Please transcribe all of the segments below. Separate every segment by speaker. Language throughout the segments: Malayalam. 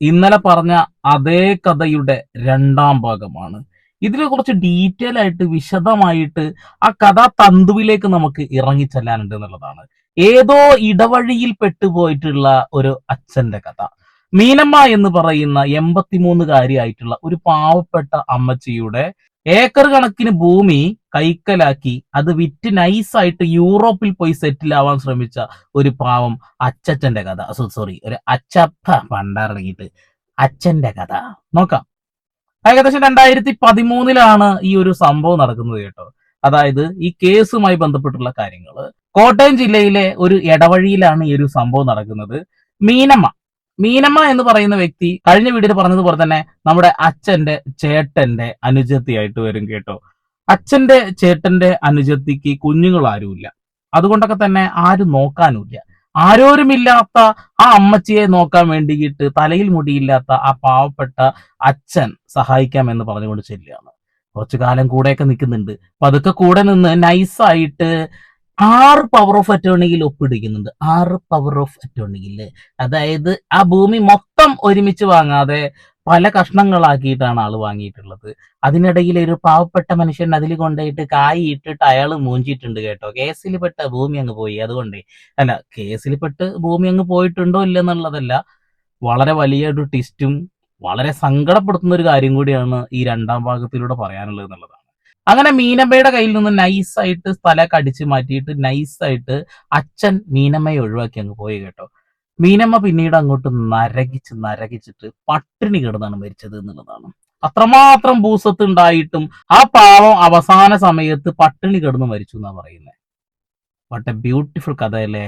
Speaker 1: ഇന്നലെ പറഞ്ഞ അതേ കഥയുടെ രണ്ടാം ഭാഗമാണ്. ഇതിൽ കുറച്ച് ഡീറ്റെയിൽ ആയിട്ട് വിശദമായിട്ട് ആ കഥാ തന്തുവിലേക്ക് നമുക്ക് ഇറങ്ങിച്ചെല്ലാനുണ്ട് എന്നുള്ളതാണ്. ഏതോ ഇടവഴിയിൽ പെട്ടുപോയിട്ടുള്ള ഒരു അച്ഛന്റെ കഥ. മീനമ്മ എന്ന് പറയുന്ന 83-കാരിയായിട്ടുള്ള ഒരു പാവപ്പെട്ട അമ്മച്ചിയുടെ ഏക്കർ കണക്കിന് ഭൂമി കൈക്കലാക്കി അത് വിറ്റ് നൈസായിട്ട് യൂറോപ്പിൽ പോയി സെറ്റിൽ ആവാൻ ശ്രമിച്ച ഒരു പാവം അച്ചച്ചന്റെ കഥ. സോറി, ഒരു അച്ചപ്പ പണ്ടാറിറങ്ങിയിട്ട് അച്ഛന്റെ കഥ നോക്കാം. ഏകദേശം 2013 ഈ ഒരു സംഭവം നടക്കുന്നത് കേട്ടോ. അതായത് ഈ കേസുമായി ബന്ധപ്പെട്ടുള്ള കാര്യങ്ങൾ കോട്ടയം ജില്ലയിലെ ഒരു ഇടവഴിയിലാണ് ഈ ഒരു സംഭവം നടക്കുന്നത്. മീനമ്മ എന്ന് പറയുന്ന വ്യക്തി കഴിഞ്ഞ വീഡിയോയിൽ പറഞ്ഞതുപോലെ തന്നെ നമ്മുടെ അച്ഛന്റെ ചേട്ടന്റെ അനുജത്തിയായിട്ട് വരും കേട്ടോ. അച്ഛന്റെ ചേട്ടന്റെ അനുജത്തിക്ക് കുഞ്ഞുങ്ങൾ ആരുമില്ല, അതുകൊണ്ടൊക്കെ തന്നെ ആരും നോക്കാനുമില്ല. ആരോരുമില്ലാത്ത ആ അമ്മച്ചിയെ നോക്കാൻ വേണ്ടിയിട്ട് തലയിൽ മുടിയില്ലാത്ത ആ പാവപ്പെട്ട അച്ഛൻ സഹായിക്കാം എന്ന് പറഞ്ഞുകൊണ്ട് ചെല്ലുകയാണ്. കുറച്ചു കാലം കൂടെയൊക്കെ നിൽക്കുന്നുണ്ട്. പതുക്കെ കൂടെ നിന്ന് നൈസായിട്ട് 6 പവർ ഓഫ് അറ്റോർണിയിൽ ഒപ്പിടിക്കുന്നുണ്ട്. 6 പവർ ഓഫ് അറ്റോർണിയിൽ, അതായത് ആ ഭൂമി മൊത്തം ഒരുമിച്ച് വാങ്ങാതെ പല കഷ്ണങ്ങളാക്കിയിട്ടാണ് ആള് വാങ്ങിയിട്ടുള്ളത്. അതിനിടയിൽ ഒരു പാവപ്പെട്ട മനുഷ്യൻ അതിൽ കൊണ്ടുപോയിട്ട് കായ് ഇട്ടിട്ട് അയാൾ മൂഞ്ചിയിട്ടുണ്ട് കേട്ടോ. കേസിൽ പെട്ട ഭൂമി അങ്ങ് പോയി. അതുകൊണ്ടേ അല്ല, കേസിൽ പെട്ട് ഭൂമി അങ്ങ് പോയിട്ടുണ്ടോ ഇല്ലെന്നുള്ളതല്ല, വളരെ വലിയൊരു ട്വിസ്റ്റും വളരെ സങ്കടപ്പെടുത്തുന്ന ഒരു കാര്യം കൂടിയാണ് ഈ രണ്ടാം ഭാഗത്തിലൂടെ പറയാനുള്ളത് എന്നുള്ളതാണ്. അങ്ങനെ മീനമ്മയുടെ കയ്യിൽ നിന്ന് നൈസായിട്ട് സ്ഥലമൊക്കെ അടിച്ചു മാറ്റിയിട്ട് നൈസായിട്ട് അച്ഛൻ മീനമ്മയെ ഒഴിവാക്കി അങ്ങ് പോയി കേട്ടോ. മീനമ്മ പിന്നീട് അങ്ങോട്ട് നരകിച്ചിട്ട് പട്ടിണി കിടന്നാണ് മരിച്ചത് എന്നുള്ളതാണ്. അത്രമാത്രം ഭൂസത്ത് ഉണ്ടായിട്ടും ആ പാവം അവസാന സമയത്ത് പട്ടിണി കിടന്ന് മരിച്ചു എന്നാ പറയുന്നത്. വാട്ട് എ ബ്യൂട്ടിഫുൾ കഥയല്ലേ.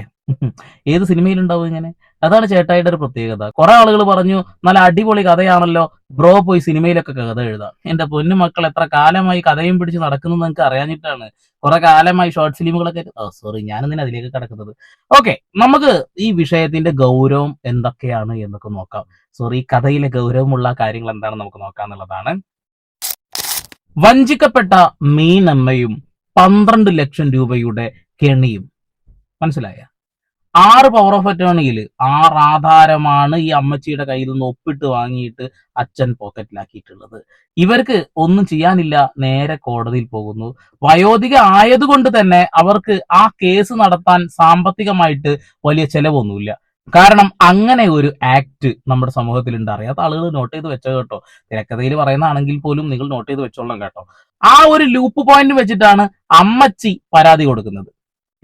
Speaker 1: ഏത് സിനിമയിലുണ്ടാവും ഇങ്ങനെ? അതാണ് ചേട്ടായിയുടെ ഒരു പ്രത്യേകത. കുറെ ആളുകൾ പറഞ്ഞു നല്ല അടിപൊളി കഥയാണല്ലോ ബ്രോ, പോയി സിനിമയിലൊക്കെ കഥ എഴുതാം. എന്റെ പൊന്നു മക്കൾ, എത്ര കാലമായി കഥയും പിടിച്ച് നടക്കുന്നത് നിങ്ങൾക്ക് അറിയാഞ്ഞിട്ടാണ്. കുറെ കാലമായി ഷോർട്ട് ഫിലിമുകളൊക്കെ. സോറി, ഞാനെന്തിനാ അതിലേക്ക് കിടക്കുന്നത്. ഓക്കെ, നമുക്ക് ഈ വിഷയത്തിന്റെ ഗൗരവം എന്തൊക്കെയാണ് എന്നൊക്കെ നോക്കാം. സോറി, കഥയിലെ ഗൗരവമുള്ള കാര്യങ്ങൾ എന്താണെന്ന് നമുക്ക് നോക്കാന്നുള്ളതാണ്. വഞ്ചിക്കപ്പെട്ട മീനമ്മയും 12 ലക്ഷം രൂപയുടെ കെണിയും. മനസ്സിലായ? 6 പവർ ഓഫ് അറ്റോർണിയിൽ 6 ആധാരമാണ് ഈ അമ്മച്ചിയുടെ കയ്യിൽ നിന്ന് ഒപ്പിട്ട് വാങ്ങിയിട്ട് അച്ഛൻ പോക്കറ്റിലാക്കിയിട്ടുള്ളത്. ഇവർക്ക് ഒന്നും ചെയ്യാനില്ല, നേരെ കോടതിയിൽ പോകുന്നു. വയോധിക ആയതുകൊണ്ട് തന്നെ അവർക്ക് ആ കേസ് നടത്താൻ സാമ്പത്തികമായിട്ട് വലിയ ചെലവൊന്നുമില്ല. കാരണം അങ്ങനെ ഒരു ആക്ട് നമ്മുടെ സമൂഹത്തിലുണ്ട്. അറിയാത്ത ആളുകൾ നോട്ട് ചെയ്ത് വെച്ചോ കേട്ടോ. തിരക്കഥയിൽ പറയുന്നതാണെങ്കിൽ പോലും നിങ്ങൾ നോട്ട് ചെയ്ത് വെച്ചോളാം കേട്ടോ. ആ ഒരു ലൂപ്പ് പോയിന്റ് വെച്ചിട്ടാണ് അമ്മച്ചി പരാതി കൊടുക്കുന്നത്.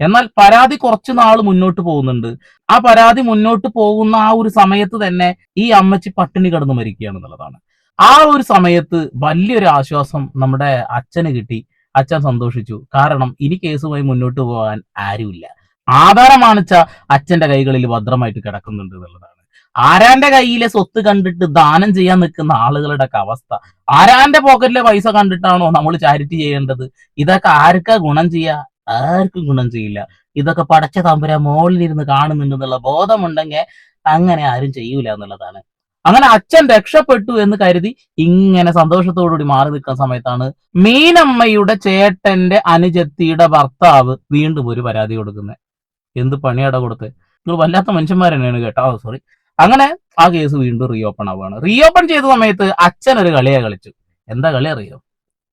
Speaker 1: എന്നാൽ പരാതി കുറച്ചു നാൾ മുന്നോട്ട് പോകുന്നുണ്ട്. ആ പരാതി മുന്നോട്ട് പോകുന്ന ആ ഒരു സമയത്ത് തന്നെ ഈ അമ്മച്ചി പട്ടിണി കിടന്ന് മരിക്കുകയാണെന്നുള്ളതാണ്. ആ ഒരു സമയത്ത് വലിയൊരു ആശ്വാസം നമ്മുടെ അച്ഛന് കിട്ടി. അച്ഛൻ സന്തോഷിച്ചു. കാരണം ഇനി കേസുമായി മുന്നോട്ട് പോകാൻ ആരുമില്ല. ആധാരമാണിച്ച അച്ഛന്റെ കൈകളിൽ ഭദ്രമായിട്ട് കിടക്കുന്നുണ്ട് എന്നുള്ളതാണ്. ആരാന്റെ കയ്യിലെ സ്വത്ത് കണ്ടിട്ട് ദാനം ചെയ്യാൻ നിൽക്കുന്ന ആളുകളുടെ ഒക്കെ അവസ്ഥ. ആരാന്റെ പോക്കറ്റിലെ പൈസ കണ്ടിട്ടാണോ നമ്മൾ ചാരിറ്റി ചെയ്യേണ്ടത്? ഇതൊക്കെ ആർക്കാ ഗുണം ചെയ്യുക? ആർക്കും ഗുണം ചെയ്യില്ല. ഇതൊക്കെ പടച്ച തമ്പുരാൻ മോളിലിരുന്ന് കാണുന്നുണ്ടെന്നുള്ള ബോധമുണ്ടെങ്കിൽ അങ്ങനെ ആരും ചെയ്യൂല എന്നുള്ളതാണ്. അങ്ങനെ അച്ഛൻ രക്ഷപ്പെട്ടു എന്ന് കരുതി ഇങ്ങനെ സന്തോഷത്തോടുകൂടി മാറി നിൽക്കുന്ന സമയത്താണ് മീനമ്മയുടെ ചേട്ടന്റെ അനുജത്തിയുടെ ഭർത്താവ് വീണ്ടും ഒരു പരാതി കൊടുക്കുന്നത്. എന്ത് പണിയാടാ കൊടുത്ത്? നിങ്ങൾ വല്ലാത്ത മനുഷ്യന്മാർ തന്നെയാണ് കേട്ടോ. സോറി. അങ്ങനെ ആ കേസ് വീണ്ടും റീഓപ്പൺ ആവുകയാണ്. റീഓപ്പൺ ചെയ്ത സമയത്ത് അച്ഛൻ ഒരു കളിയെ കളിച്ചു. എന്താ കളി അറിയോ?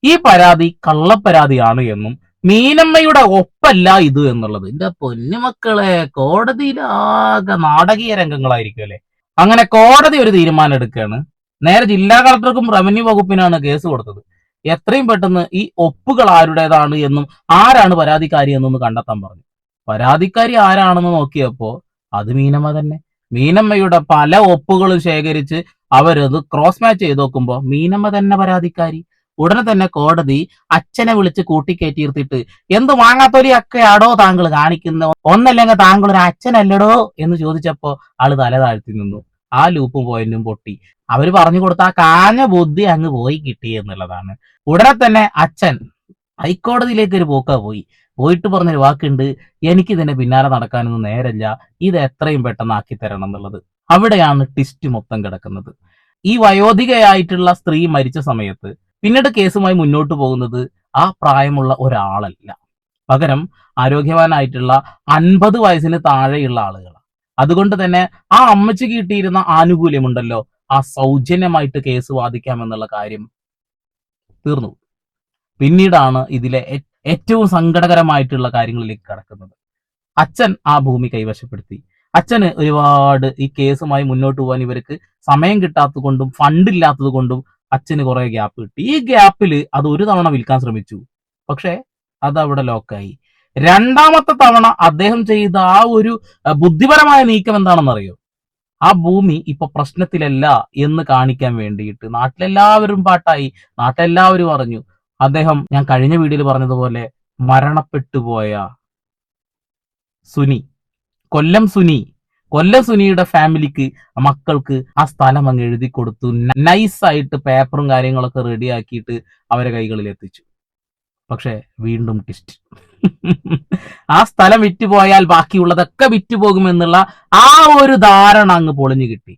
Speaker 1: ഈ പരാതി കള്ളപ്പരാതിയാണ് എന്നും മീനമ്മയുടെ ഒപ്പല്ല ഇത് എന്നുള്ളത്. എന്റെ പൊന്നുമക്കളെ, കോടതിയിലാകെ നാടകീയ രംഗങ്ങളായിരിക്കും അല്ലെ. അങ്ങനെ കോടതി ഒരു തീരുമാനം എടുക്കുകയാണ്. നേരെ ജില്ലാ കളക്ടർക്കും റവന്യൂ വകുപ്പിനാണ് കേസ് കൊടുത്തത്. എത്രയും പെട്ടെന്ന് ഈ ഒപ്പുകൾ ആരുടേതാണ് എന്നും ആരാണ് പരാതിക്കാരി എന്നൊന്ന് കണ്ടെത്താൻ പറഞ്ഞു. പരാതിക്കാരി ആരാണെന്ന് നോക്കിയപ്പോ അത് മീനമ്മ തന്നെ. മീനമ്മയുടെ പല ഒപ്പുകളും ശേഖരിച്ച് അവരത് ക്രോസ് മാച്ച് ചെയ്ത് നോക്കുമ്പോ മീനമ്മ തന്നെ പരാതിക്കാരി. ഉടനെ തന്നെ കോടതി അച്ഛനെ വിളിച്ച് കൂട്ടിക്കയറ്റിയിരുത്തിട്ട് എന്ത് വാങ്ങാത്തൊരിയൊക്കെയാടോ താങ്കൾ കാണിക്കുന്നത്? ഒന്നല്ലെങ്കിൽ താങ്കൾ ഒരു അച്ഛനല്ലടോ എന്ന് ചോദിച്ചപ്പോ ആള് തല താഴ്ത്തി നിന്നു. ആ ലൂപ്പും പോയിന്റും പൊട്ടി. അവര് പറഞ്ഞു കൊടുത്ത ആ കാഞ്ഞ ബുദ്ധി അങ്ങ് പോയി കിട്ടി എന്നുള്ളതാണ്. ഉടനെ തന്നെ അച്ഛൻ ഹൈക്കോടതിയിലേക്ക് ഒരു പോയിട്ട് പറഞ്ഞൊരു വാക്കുണ്ട്, എനിക്കിതിന്റെ പിന്നാലെ നടക്കാനൊന്നും നേരല്ല, ഇത് എത്രയും പെട്ടെന്ന് ആക്കി തരണം എന്നുള്ളത്. അവിടെയാണ് ട്വിസ്റ്റ് മൊത്തം കിടക്കുന്നത്. ഈ വയോധികയായിട്ടുള്ള സ്ത്രീ മരിച്ച സമയത്ത് പിന്നീട് കേസുമായി മുന്നോട്ട് പോകുന്നത് ആ പ്രായമുള്ള ഒരാളല്ല, പകരം ആരോഗ്യവാനായിട്ടുള്ള 50 വയസ്സിന് താഴെയുള്ള ആളുകളാണ്. അതുകൊണ്ട് തന്നെ ആ അമ്മച്ചിക്ക് കിട്ടിയിരുന്ന ആനുകൂല്യമുണ്ടല്ലോ, ആ സൗജന്യമായിട്ട് കേസ് വാദിക്കാമെന്നുള്ള കാര്യം തീർന്നു. പിന്നീടാണ് ഇതിലെ ഏറ്റവും സങ്കടകരമായിട്ടുള്ള കാര്യങ്ങളിലേക്ക് കടക്കുന്നത്. അച്ഛൻ ആ ഭൂമി കൈവശപ്പെടുത്തി. അച്ഛന് ഒരുപാട് ഈ കേസുമായി മുന്നോട്ട് പോകാൻ ഇവർക്ക് സമയം കിട്ടാത്തത് കൊണ്ടും ഫണ്ട് ഇല്ലാത്തത് കൊണ്ടും അച്ഛന് കുറെ ഗ്യാപ്പ് കിട്ടി. ഈ ഗ്യാപ്പിൽ അത് ഒരു തവണ വിൽക്കാൻ ശ്രമിച്ചു, പക്ഷെ അത് അവിടെ ലോക്കായി. രണ്ടാമത്തെ തവണ അദ്ദേഹം ചെയ്ത ആ ഒരു ബുദ്ധിപരമായ നീക്കം എന്താണെന്നറിയോ? ആ ഭൂമി ഇപ്പൊ പ്രശ്നത്തിലല്ല എന്ന് കാണിക്കാൻ വേണ്ടിയിട്ട് നാട്ടിലെല്ലാവരും പാട്ടായി, നാട്ടിലെല്ലാവരും അറിഞ്ഞു. അദ്ദേഹം, ഞാൻ കഴിഞ്ഞ വീഡിയോയിൽ പറഞ്ഞതുപോലെ, മരണപ്പെട്ടുപോയ സുനി, കൊല്ലം സുനിയുടെ ഫാമിലിക്ക്, മക്കൾക്ക് ആ സ്ഥലം അങ്ങ് എഴുതി കൊടുത്തു. നൈസായിട്ട് പേപ്പറും കാര്യങ്ങളൊക്കെ റെഡിയാക്കിയിട്ട് അവരെ കൈകളിൽ എത്തിച്ചു. പക്ഷെ വീണ്ടും ട്വിസ്റ്റ്. ആ സ്ഥലം വിറ്റുപോയാൽ ബാക്കിയുള്ളതൊക്കെ വിറ്റുപോകുമെന്നുള്ള ആ ഒരു ധാരണ അങ്ങ് പൊളിഞ്ഞു കിട്ടി.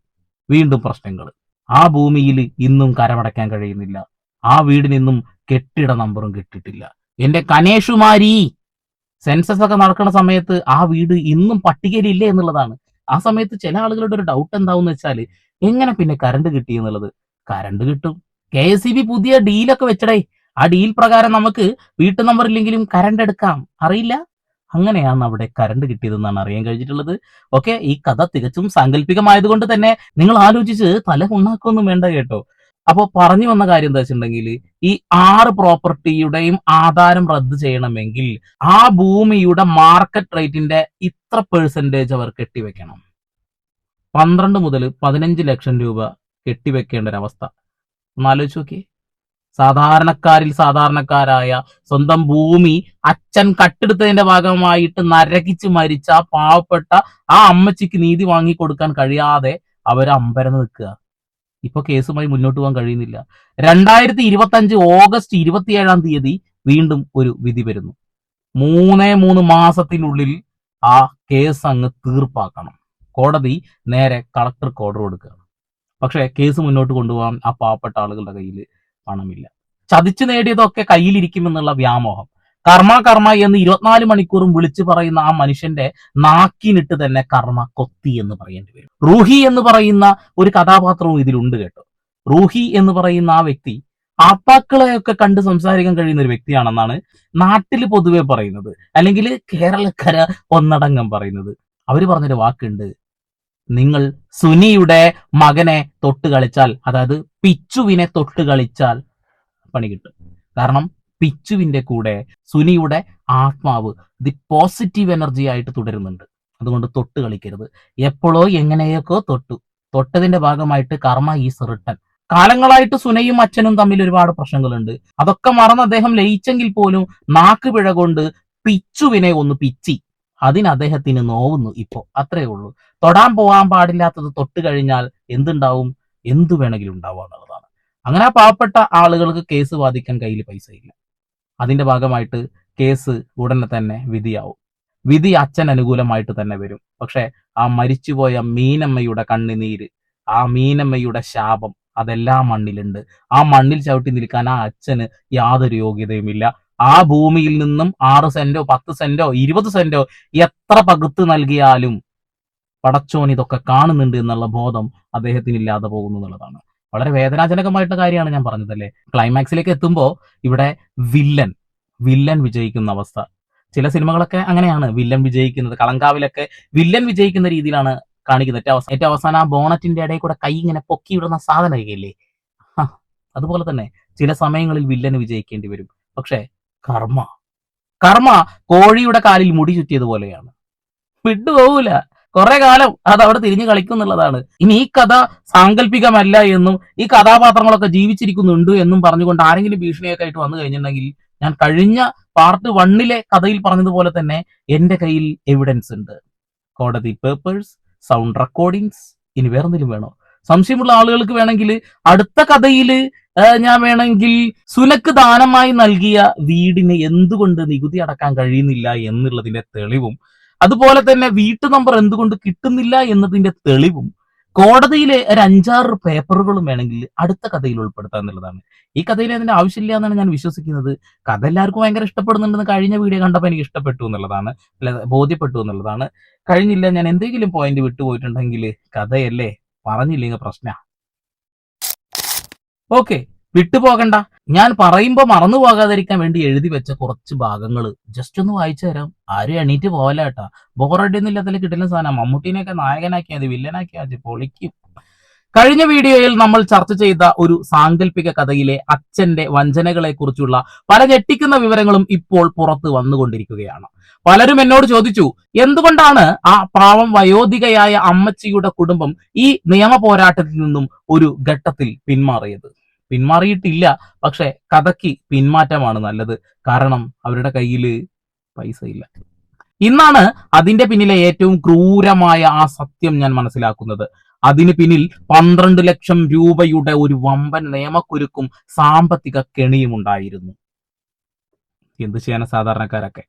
Speaker 1: വീണ്ടും പ്രശ്നങ്ങൾ. ആ ഭൂമിയിൽ ഇന്നും കരമടയ്ക്കാൻ കഴിയുന്നില്ല. ആ വീടിനിന്നും കെട്ടിട നമ്പറും കിട്ടിയിട്ടില്ല. എന്റെ കനേഷുമാരി, സെൻസസ് ഒക്കെ നടക്കുന്ന സമയത്ത് ആ വീട് ഇന്നും പട്ടികയിലില്ലേ എന്നുള്ളതാണ്. ആ സമയത്ത് ചില ആളുകളുടെ ഒരു ഡൗട്ട് എന്താവും വെച്ചാല്, എങ്ങനെ പിന്നെ കറണ്ട് കിട്ടി എന്നുള്ളത്. കറണ്ട് കിട്ടും. KSEB പുതിയ ഡീലൊക്കെ വെച്ചടേ. ആ ഡീൽ പ്രകാരം നമുക്ക് വീട്ടു നമ്പർ ഇല്ലെങ്കിലും കറണ്ട് എടുക്കാം. അറിയില്ല, അങ്ങനെയാണ് അവിടെ കറണ്ട് കിട്ടിയതെന്നാണ് അറിയാൻ കഴിഞ്ഞിട്ടുള്ളത്. ഓക്കെ, ഈ കഥ തികച്ചും സാങ്കല്പികമായതുകൊണ്ട് തന്നെ നിങ്ങൾ ആലോചിച്ച് തല ഉണ്ടാക്കൊന്നും വേണ്ട കേട്ടോ. അപ്പോൾ പറഞ്ഞു വന്ന കാര്യം എന്താ വെച്ചിട്ടുണ്ടെങ്കിൽ, ഈ 6 പ്രോപ്പർട്ടിയുടെയും ആധാരം റദ്ദ് ചെയ്യണമെങ്കിൽ ആ ഭൂമിയുടെ മാർക്കറ്റ് റേറ്റിന്റെ ഇത്ര പെർസെന്റേജ് അവർ കെട്ടിവെക്കണം. 12 മുതൽ 15 ലക്ഷം രൂപ കെട്ടിവെക്കേണ്ട ഒരവസ്ഥ ഒന്ന് ആലോചിച്ച് നോക്കി. സാധാരണക്കാരിൽ സാധാരണക്കാരായ, സ്വന്തം ഭൂമി അച്ഛൻ കട്ടെടുത്തതിന്റെ ഭാഗമായിട്ട് നരകിച്ച് മരിച്ച പാവപ്പെട്ട ആ അമ്മച്ചിക്ക് നീതി വാങ്ങിക്കൊടുക്കാൻ കഴിയാതെ അവർ അമ്പരന്ന് നിൽക്കുക. ഇപ്പൊ കേസുമായി മുന്നോട്ട് പോകാൻ കഴിയുന്നില്ല. 2025 ഓഗസ്റ്റ് 27 വീണ്ടും ഒരു വിധി വരുന്നു. 3 മാസത്തിനുള്ളിൽ ആ കേസ് അങ്ങ് തീർപ്പാക്കണം. കോടതി നേരെ കളക്ടർക്ക് ഓർഡർ കൊടുക്കുകയാണ്. പക്ഷെ കേസ് മുന്നോട്ട് കൊണ്ടുപോകാൻ ആ പാവപ്പെട്ട ആളുകളുടെ കയ്യിൽ പണമില്ല. ചതിച്ചു നേടിയതൊക്കെ കയ്യിലിരിക്കുമെന്നുള്ള വ്യാമോഹം. കർമ്മ എന്ന് 24 മണിക്കൂറും വിളിച്ചു പറയുന്ന ആ മനുഷ്യന്റെ നാക്കിനിട്ട് തന്നെ കർമ്മ കൊത്തി എന്ന് പറയേണ്ടി വരും. റൂഹി എന്ന് പറയുന്ന ഒരു കഥാപാത്രവും ഇതിലുണ്ട് കേട്ടോ. റൂഹി എന്ന് പറയുന്ന ആ വ്യക്തി ആത്മാക്കളെയൊക്കെ കണ്ട് സംസാരിക്കാൻ കഴിയുന്ന ഒരു വ്യക്തിയാണെന്നാണ് നാട്ടിൽ പൊതുവെ പറയുന്നത്, അല്ലെങ്കിൽ കേരളക്കര ഒന്നടങ്കം പറയുന്നത്. അവര് പറഞ്ഞൊരു വാക്കുണ്ട്, നിങ്ങൾ സുനിയുടെ മകനെ തൊട്ട് കളിച്ചാൽ, അതായത് പിച്ചുവിനെ തൊട്ട് കളിച്ചാൽ പണി കിട്ടും. കാരണം പിച്ചുവിന്റെ കൂടെ സുനിയുടെ ആത്മാവ് ദി പോസിറ്റീവ് എനർജി ആയിട്ട് തുടരുന്നുണ്ട്. അതുകൊണ്ട് തൊട്ട് കളിക്കരുത്. എപ്പോഴോ എങ്ങനെയൊക്കെ തൊട്ടതിന്റെ ഭാഗമായിട്ട് കർമ്മ ഈസ് റിട്ടൺ. കാലങ്ങളായിട്ട് സുനയും അച്ഛനും തമ്മിൽ ഒരുപാട് പ്രശ്നങ്ങളുണ്ട്. അതൊക്കെ മറന്ന് അദ്ദേഹം ലയിച്ചെങ്കിൽ പോലും നാക്ക് പിഴ കൊണ്ട് പിച്ചുവിനെ ഒന്ന് പിച്ചി. അതിന് അദ്ദേഹത്തിന് നോവുന്നു ഇപ്പോ. അത്രേ ഉള്ളൂ. തൊടാൻ പോകാൻ പാടില്ലാത്തത് തൊട്ട് കഴിഞ്ഞാൽ എന്തുണ്ടാവും? എന്തു വേണമെങ്കിലും ഉണ്ടാവുക എന്നുള്ളതാണ്. അങ്ങനെ ആ പാവപ്പെട്ട ആളുകൾക്ക് കേസ് വാദിക്കാൻ കയ്യിൽ പൈസ ഇല്ല. അതിന്റെ ഭാഗമായിട്ട് കേസ് ഉടനെ തന്നെ വിധിയാവും. വിധി അച്ഛൻ അനുകൂലമായിട്ട് തന്നെ വരും. പക്ഷെ ആ മരിച്ചുപോയ മീനമ്മയുടെ കണ്ണുനീര്, ആ മീനമ്മയുടെ ശാപം, അതെല്ലാം മണ്ണിലുണ്ട്. ആ മണ്ണിൽ ചവിട്ടി നിൽക്കാൻ ആ അച്ഛന് യാതൊരു യോഗ്യതയുമില്ല. ആ ഭൂമിയിൽ നിന്നും 6 സെന്റോ 10 സെന്റോ 20 സെന്റോ എത്ര പകുത്ത് നൽകിയാലും പടച്ചോൻ ഇതൊക്കെ കാണുന്നുണ്ട് എന്നുള്ള ബോധം അദ്ദേഹത്തിന് ഇല്ലാതെ പോകുന്നു എന്നുള്ളതാണ്. വളരെ വേദനാജനകമായിട്ടുള്ള കാര്യമാണ് ഞാൻ പറഞ്ഞതല്ലേ. ക്ലൈമാക്സിലേക്ക് എത്തുമ്പോൾ ഇവിടെ വില്ലൻ വിജയിക്കുന്ന അവസ്ഥ. ചില സിനിമകളൊക്കെ അങ്ങനെയാണ് വില്ലൻ വിജയിക്കുന്നത്. കളങ്കാവിലൊക്കെ വില്ലൻ വിജയിക്കുന്ന രീതിയിലാണ് കാണിക്കുന്നത്. ഏറ്റവും അവസാനം ആ ബോണറ്റിന്റെ ഇടയിൽ കൂടെ കൈ ഇങ്ങനെ പൊക്കിയിടുന്ന സാധനമല്ലേ, അതുപോലെ തന്നെ ചില സമയങ്ങളിൽ വില്ലന് വിജയിക്കേണ്ടി വരും. പക്ഷെ കർമ്മ കോഴിയുടെ കാലിൽ മുടി ചുറ്റിയതുപോലെയാണ്, വിട്ടുപോകൂല. കുറെ കാലം അത് അവിടെ തിരിഞ്ഞു കളിക്കും എന്നുള്ളതാണ്. ഇനി ഈ കഥ സാങ്കല്പികമല്ല എന്നും ഈ കഥാപാത്രങ്ങളൊക്കെ ജീവിച്ചിരിക്കുന്നുണ്ട് എന്നും പറഞ്ഞുകൊണ്ട് ആരെങ്കിലും ഭീഷണിയൊക്കെ ആയിട്ട് വന്നു കഴിഞ്ഞിട്ടുണ്ടെങ്കിൽ, ഞാൻ കഴിഞ്ഞ പാർട്ട് 1 കഥയിൽ പറഞ്ഞതുപോലെ തന്നെ എന്റെ കയ്യിൽ എവിഡൻസ് ഉണ്ട്. കോടതി പേപ്പേഴ്സ്, സൗണ്ട് റെക്കോർഡിങ്സ്. ഇനി വേറെന്തെങ്കിലും വേണോ? സംശയമുള്ള ആളുകൾക്ക് വേണമെങ്കിൽ അടുത്ത കഥയിൽ ഞാൻ വേണമെങ്കിൽ സുനക്ക് ദാനമായി നൽകിയ വീടിന് എന്തുകൊണ്ട് നികുതി അടക്കാൻ കഴിയുന്നില്ല എന്നുള്ളതിന്റെ തെളിവും, അതുപോലെ തന്നെ വീട്ടു നമ്പർ എന്തുകൊണ്ട് കിട്ടുന്നില്ല എന്നതിന്റെ തെളിവും, കോടതിയിലെ ഒരു 5-6 പേപ്പറുകളും വേണമെങ്കിൽ അടുത്ത കഥയിൽ ഉൾപ്പെടുത്താൻ എന്നുള്ളതാണ്. ഈ കഥയിൽ അതിന്റെ ആവശ്യമില്ല എന്നാണ് ഞാൻ വിശ്വസിക്കുന്നത്. കഥ എല്ലാവർക്കും ഭയങ്കര ഇഷ്ടപ്പെടുന്നുണ്ടെന്ന് കഴിഞ്ഞ വീഡിയോ കണ്ടപ്പോൾ എനിക്ക് ഇഷ്ടപ്പെട്ടു എന്നുള്ളതാണ്, ബോധ്യപ്പെട്ടു എന്നുള്ളതാണ്. കഴിഞ്ഞില്ല, ഞാൻ എന്തെങ്കിലും പോയിന്റ് വിട്ടുപോയിട്ടുണ്ടെങ്കിൽ കഥയല്ലേ, പറഞ്ഞില്ലെങ്കിൽ പ്രശ്ന ഓക്കെ, വിട്ടുപോകണ്ട. ഞാൻ പറയുമ്പോ മറന്നു പോകാതിരിക്കാൻ വേണ്ടി എഴുതി വെച്ച കുറച്ച് ഭാഗങ്ങൾ ജസ്റ്റ് ഒന്ന് വായിച്ചു തരാം. ആരും എണീറ്റ് പോകല കേട്ടാ. ബോറടിയൊന്നും ഇല്ലാത്തതിൽ കിട്ടുന്ന സാധനം. മമ്മൂട്ടിനെയൊക്കെ നായകനാക്കിയാൽ മതി, വില്ലനാക്കിയാൽ മതി, പൊളിക്കും. കഴിഞ്ഞ വീഡിയോയിൽ നമ്മൾ ചർച്ച ചെയ്ത ഒരു സാങ്കല്പിക കഥയിലെ അച്ഛന്റെ വഞ്ചനകളെ കുറിച്ചുള്ള പല ഞെട്ടിക്കുന്ന വിവരങ്ങളും ഇപ്പോൾ പുറത്ത് വന്നുകൊണ്ടിരിക്കുകയാണ്. പലരും എന്നോട് ചോദിച്ചു, എന്തുകൊണ്ടാണ് ആ പാവം വയോധികയായ അമ്മച്ചിയുടെ കുടുംബം ഈ നിയമ പോരാട്ടത്തിൽ നിന്നും ഒരു ഘട്ടത്തിൽ പിന്മാറിയത്? പിന്മാറിയിട്ടില്ല, പക്ഷെ കഥയ്ക്ക് പിന്മാറ്റമാണ് നല്ലത്. കാരണം അവരുടെ കയ്യിൽ പൈസ ഇല്ല. ഇന്നാണ് അതിന്റെ പിന്നിലെ ഏറ്റവും ക്രൂരമായ ആ സത്യം ഞാൻ മനസ്സിലാക്കുന്നത്. അതിന് പിന്നിൽ 12 ലക്ഷം രൂപയുടെ ഒരു വമ്പൻ നിയമക്കുരുക്കും സാമ്പത്തിക കെണിയും ഉണ്ടായിരുന്നു. എന്ത് ചെയ്യാനാ സാധാരണക്കാരൊക്കെ?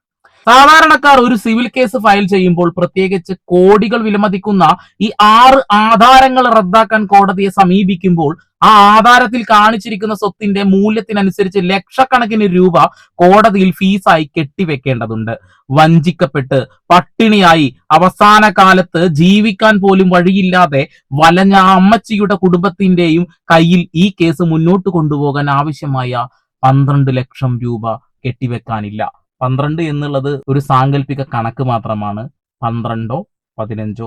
Speaker 1: സാധാരണക്കാർ ഒരു സിവിൽ കേസ് ഫയൽ ചെയ്യുമ്പോൾ, പ്രത്യേകിച്ച് കോടികൾ വിലമതിക്കുന്ന ഈ 6 ആധാരങ്ങൾ റദ്ദാക്കാൻ കോടതിയെ സമീപിക്കുമ്പോൾ, ആ ആധാരത്തിൽ കാണിച്ചിരിക്കുന്ന സ്വത്തിന്റെ മൂല്യത്തിനനുസരിച്ച് ലക്ഷക്കണക്കിന് രൂപ കോടതിയിൽ ഫീസായി കെട്ടിവെക്കേണ്ടതുണ്ട്. വഞ്ചിക്കപ്പെട്ട് പട്ടിണിയായി അവസാന കാലത്ത് ജീവിക്കാൻ പോലും വഴിയില്ലാതെ വലഞ്ഞ അമ്മച്ചിയുടെ കുടുംബത്തിന്റെയും കയ്യിൽ ഈ കേസ് മുന്നോട്ട് കൊണ്ടുപോകാൻ ആവശ്യമായ 12 ലക്ഷം രൂപ കെട്ടിവെക്കാനില്ല. 12 എന്നുള്ളത് ഒരു സാങ്കല്പിക കണക്ക് മാത്രമാണ്. 12, 15,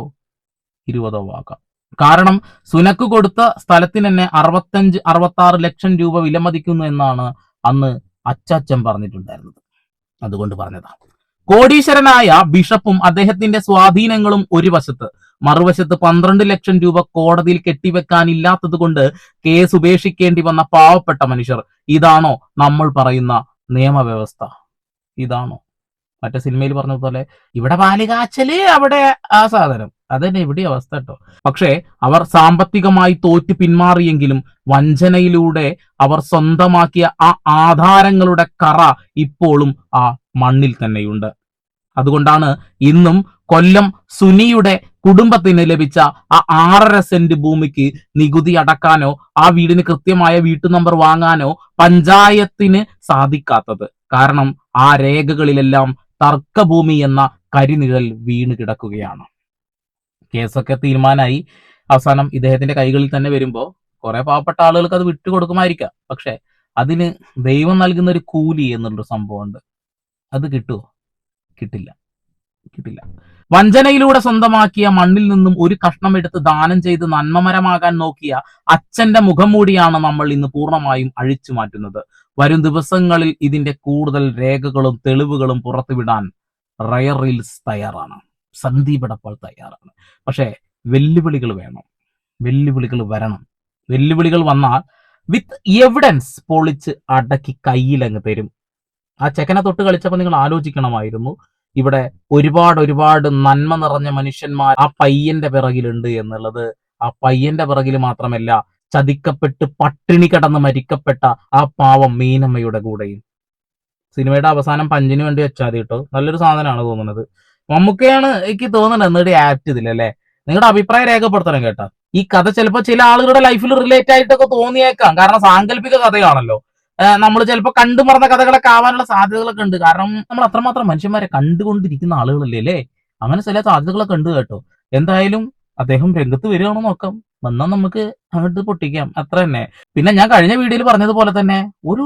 Speaker 1: 20 ആകാം. കാരണം സുനക്ക് കൊടുത്ത സ്ഥലത്തിന് തന്നെ 65, 66 ലക്ഷം രൂപ വിലമതിക്കുന്നു എന്നാണ് അന്ന് അച്ചാച്ചൻ പറഞ്ഞിട്ടുണ്ടായിരുന്നത്. അതുകൊണ്ട് പറഞ്ഞതാ. കോടീശ്വരനായ ബിഷപ്പും അദ്ദേഹത്തിന്റെ സ്വാധീനങ്ങളും ഒരു വശത്ത്, മറുവശത്ത് 12 ലക്ഷം രൂപ കോടതിയിൽ കെട്ടിവെക്കാനില്ലാത്തത് കൊണ്ട് കേസ് ഉപേക്ഷിക്കേണ്ടി വന്ന പാവപ്പെട്ട മനുഷ്യർ. ഇതാണോ നമ്മൾ പറയുന്ന നിയമവ്യവസ്ഥ? ഇതാണോ? മറ്റേ സിനിമയിൽ പറഞ്ഞതുപോലെ ഇവിടെ പാലുകാച്ചല്, അവിടെ ആ സാധനം. അതന്നെ ഇവിടെ അവസ്ഥ കേട്ടോ. പക്ഷേ അവർ സാമ്പത്തികമായി തോറ്റു പിന്മാറിയെങ്കിലും വഞ്ചനയിലൂടെ അവർ സ്വന്തമാക്കിയ ആ ആധാരങ്ങളുടെ കറ ഇപ്പോഴും ആ മണ്ണിൽ തന്നെയുണ്ട്. അതുകൊണ്ടാണ് ഇന്നും കൊല്ലം സുനിയുടെ കുടുംബത്തിന് ലഭിച്ച ആ 6.5 സെന്റ് ഭൂമിക്ക് നികുതി അടക്കാനോ ആ വീടിന് കൃത്യമായ വീട്ടു നമ്പർ വാങ്ങാനോ പഞ്ചായത്തിന് സാധിക്കാത്തത്. കാരണം ആ രേഖകളിലെല്ലാം തർക്കഭൂമി എന്ന കരിനിഴൽ വീണ് കിടക്കുകയാണ്. കേസൊക്കെ തീരുമാനമായി അവസാനം ഇദ്ദേഹത്തിന്റെ കൈകളിൽ തന്നെ വരുമ്പോ കുറെ പാവപ്പെട്ട ആളുകൾക്ക് അത് വിട്ടുകൊടുക്കുമായിരിക്കാം. പക്ഷെ അതിന് ദൈവം നൽകുന്ന ഒരു കൂലി എന്നുള്ളൊരു സംഭവമുണ്ട്. അത് കിട്ടുമോ? കിട്ടില്ല. വഞ്ചനയിലൂടെ സ്വന്തമാക്കിയ മണ്ണിൽ നിന്നും ഒരു കഷ്ണം എടുത്ത് ദാനം ചെയ്ത് നന്മമരമാകാൻ നോക്കിയ അച്ഛന്റെ മുഖംമൂടിയാണ് നമ്മൾ ഇന്ന് പൂർണ്ണമായും അഴിച്ചു മാറ്റുന്നത്. വരും ദിവസങ്ങളിൽ ഇതിന്റെ കൂടുതൽ രേഖകളും തെളിവുകളും പുറത്തുവിടാൻ റയർ റീൽസ് തയ്യാറാണ്, സന്ദീപ് എടപ്പാൾ തയ്യാറാണ്. പക്ഷെ വെല്ലുവിളികൾ വേണം, വെല്ലുവിളികൾ വരണം. വെല്ലുവിളികൾ വന്നാൽ വിത്ത് എവിഡൻസ് പൊളിച്ച് അടക്കി കയ്യിലങ്ങ് തരും. ആ ചെക്കനെ തൊട്ട് കളിച്ചപ്പോൾ നിങ്ങൾ ആലോചിക്കണമായിരുന്നു, ഇവിടെ ഒരുപാട് നന്മ നിറഞ്ഞ മനുഷ്യന്മാർ ആ പയ്യന്റെ പിറകിലുണ്ട് എന്നുള്ളത്. ആ പയ്യന്റെ പിറകിൽ മാത്രമല്ല, ചതിക്കപ്പെട്ട് പട്ടിണി കിടന്ന് മരിക്കപ്പെട്ട ആ പാവം മീനമ്മയുടെ കൂടെയും. സിനിമയുടെ അവസാനം പഞ്ചിന് വേണ്ടി വെച്ചാൽ മതി കേട്ടോ. നല്ലൊരു സാധനമാണ് തോന്നുന്നത്. മമ്മൂക്കയാണ് എനിക്ക് തോന്നുന്നത് എന്നോട് ആക്ട് ഇതിലല്ലേ. നിങ്ങളുടെ അഭിപ്രായം രേഖപ്പെടുത്തണം കേട്ടോ. ഈ കഥ ചിലപ്പോൾ ചില ആളുകളുടെ ലൈഫിൽ റിലേറ്റ് ആയിട്ടൊക്കെ തോന്നിയേക്കാം. കാരണം സാങ്കല്പിക കഥയാണല്ലോ. നമ്മൾ ചിലപ്പോൾ കണ്ടുമറന്ന കഥകളൊക്കെ ആവാനുള്ള സാധ്യതകളൊക്കെ ഉണ്ട്. കാരണം നമ്മൾ അത്രമാത്രം മനുഷ്യന്മാരെ കണ്ടുകൊണ്ടിരിക്കുന്ന ആളുകളല്ലേ അല്ലേ. അങ്ങനെ ചില സാധ്യതകളൊക്കെ ഉണ്ട് കേട്ടോ. എന്തായാലും അദ്ദേഹം രംഗത്ത് വരികയാണോ നോക്കാം. വന്നാൽ നമുക്ക് അങ്ങോട്ട് പൊട്ടിക്കാം, അത്ര തന്നെ. പിന്നെ ഞാൻ കഴിഞ്ഞ വീഡിയോയിൽ പറഞ്ഞതുപോലെ തന്നെ ഒരു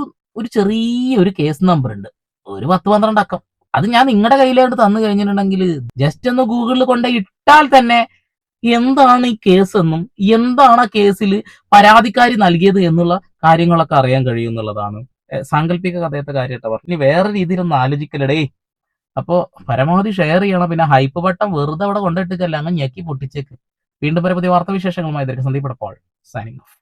Speaker 1: ചെറിയൊരു കേസ് നമ്പർ ഉണ്ട്, ഒരു 10-12 അക്കം. അത് ഞാൻ നിങ്ങളുടെ കയ്യിലോട്ട് തന്നു കഴിഞ്ഞിട്ടുണ്ടെങ്കിൽ ജസ്റ്റ് ഒന്ന് ഗൂഗിളിൽ കൊണ്ട് ഇട്ടാൽ തന്നെ എന്താണ് ഈ കേസ് എന്നും എന്താണ് ആ കേസിൽ പരാതിക്കാരി നൽകിയത് എന്നുള്ള കാര്യങ്ങളൊക്കെ അറിയാൻ കഴിയും എന്നുള്ളതാണ് സാങ്കല്പിക കഥയത്തെ കാര്യമായിട്ട് പറഞ്ഞു. ഇനി വേറെ രീതിയിലൊന്നും ആലോചിക്കലടേ. അപ്പോ പരമാവധി ഷെയർ ചെയ്യണം. പിന്നെ ഹൈപ്പ് ബട്ടൺ വെറുതെ അവിടെ കൊണ്ടിട്ടില്ല, അങ്ങ് ഞെക്കി പൊട്ടിച്ചേക്ക്. വീണ്ടും പരമാവധി വാർത്താവിശേഷങ്ങളുമായി സന്ദീപ് എടപ്പാൾ സൈനിങ് ഓഫ്.